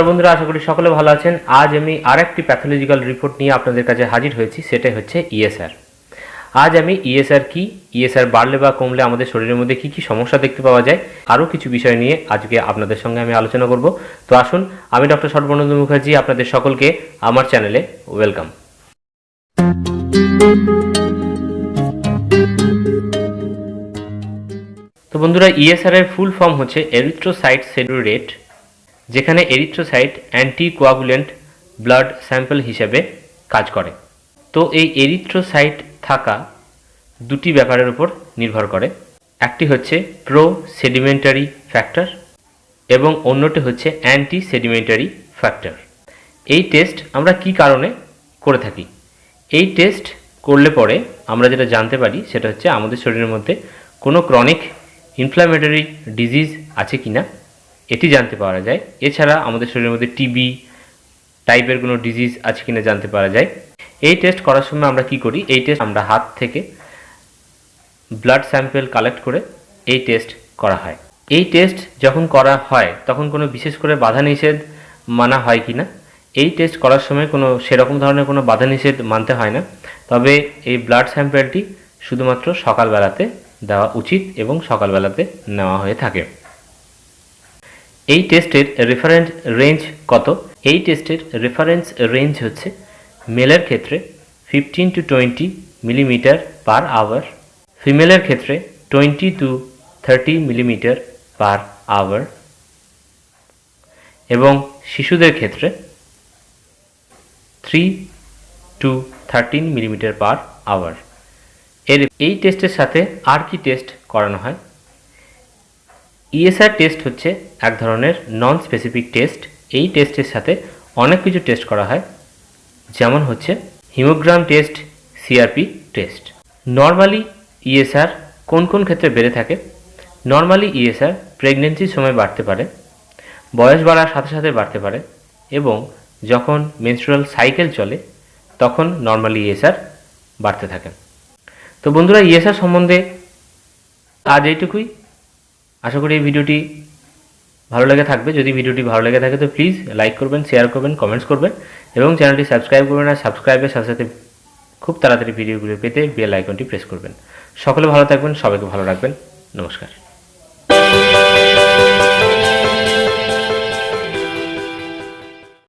বন্ধুরা, আশা করি সকলে ভালো আছেন। আজ আমি আরেকটি প্যাথোলজিক্যাল রিপোর্ট নিয়ে আপনাদের কাছে হাজির হয়েছি, সেটাই হচ্ছে ইএসআর। আজ আমি ইএসআর কি, ইএসআর বাড়লে বা কমলে আমাদের শরীরের মধ্যে কি কি সমস্যা দেখতে পাওয়া যায়, আরও কিছু বিষয় নিয়ে আজকে আপনাদের সঙ্গে আমি আলোচনা করব। তো আসুন, আমি ডক্টর সর্বানন্দ মুখার্জি আপনাদের সকলকে আমার চ্যানেলে ওয়েলকাম। তো বন্ধুরা, ইএসআর এর ফুল ফর্ম হচ্ছে এরিথ্রোসাইট স্যাচুরেট, যেখানে এরিথ্রোসাইট অ্যান্টিকোয়াগুলেন্ট ব্লাড স্যাম্পল হিসেবে কাজ করে। তো এই এরিথ্রোসাইট থাকা দুটি ব্যাপারের উপর নির্ভর করে। একটি হচ্ছে প্রো সেডিমেন্টারি ফ্যাক্টর এবং অন্যটি হচ্ছে অ্যান্টি সেডিমেন্টারি ফ্যাক্টর। এই টেস্ট আমরা কি কারণে করে থাকি? এই টেস্ট করলে পরে আমরা যেটা জানতে পারি সেটা হচ্ছে আমাদের শরীরের মধ্যে কোনো ক্রনিক ইনফ্ল্যামেটরি ডিজিজ আছে কি না, এটি জানতে পারা যায়। এছাড়া আমাদের শরীরের মধ্যে টিবি টাইপের কোনো ডিজিজ আছে কিনা জানতে পারা যায়। এই টেস্ট করার সময় আমরা কি করি? এই টেস্ট আমরা হাত থেকে ব্লাড স্যাম্পল কালেক্ট করে এই টেস্ট করা হয়। এই টেস্ট যখন করা হয় তখন কোনো বিশেষ করে বাধা নিষেধ মানা হয় কি না, এই টেস্ট করার সময় কোনো সেরকম ধরনের কোনো বাধা নিষেধ মানতে হয় না। তবে এই ব্লাড স্যাম্পলটি শুধুমাত্র সকালবেলাতে দেওয়া উচিত এবং সকালবেলাতে নেওয়া হয়ে থাকে। এই টেস্টের রেফারেন্স রেঞ্জ কত? এই টেস্টের রেফারেন্স রেঞ্জ হচ্ছে মেলের ক্ষেত্রে 15 to 20 মিলিমিটার পার আওয়ার, ফিমেলের ক্ষেত্রে 20 to 30 মিলিমিটার পার আওয়ার এবং শিশুদের ক্ষেত্রে 3 to 13 মিলিমিটার পার আওয়ার। এই টেস্টের সাথে আর কি টেস্ট করানো হয়? ইএসআর টেস্ট হচ্ছে এক ধরনের নন স্পেসিফিক টেস্ট। এই টেস্টের সাথে অনেক কিছু টেস্ট করা হয়, যেমন হচ্ছে হিমোগ্রাম test, CRP test. Normally ESR কোন কোন ক্ষেত্রে বেড়ে থাকে? নর্মালি ইএসআর প্রেগনেন্সির সময় বাড়তে পারে, বয়স বাড়ার সাথে সাথে বাড়তে পারে এবং যখন মেনস্ট্রুয়াল সাইকেল চলে তখন নর্মালি ইএসআর বাড়তে থাকে। তো বন্ধুরা, ইএসআর সম্বন্ধে আজ এইটুকুই। আশা করি এই ভিডিওটি ভালো লেগে থাকবে। যদি ভিডিওটি ভালো লেগে থাকে তো প্লিজ লাইক করবেন, শেয়ার করবেন, কমেন্টস করবেন এবং চ্যানেলটি সাবস্ক্রাইব করবেন। আর সাবস্ক্রাইবের সাথে সাথে খুব তাড়াতাড়ি ভিডিওগুলো পেতে বেল আইকনটি প্রেস করবেন। সকলে ভালো থাকবেন, সবাইকে ভালো রাখবেন। নমস্কার।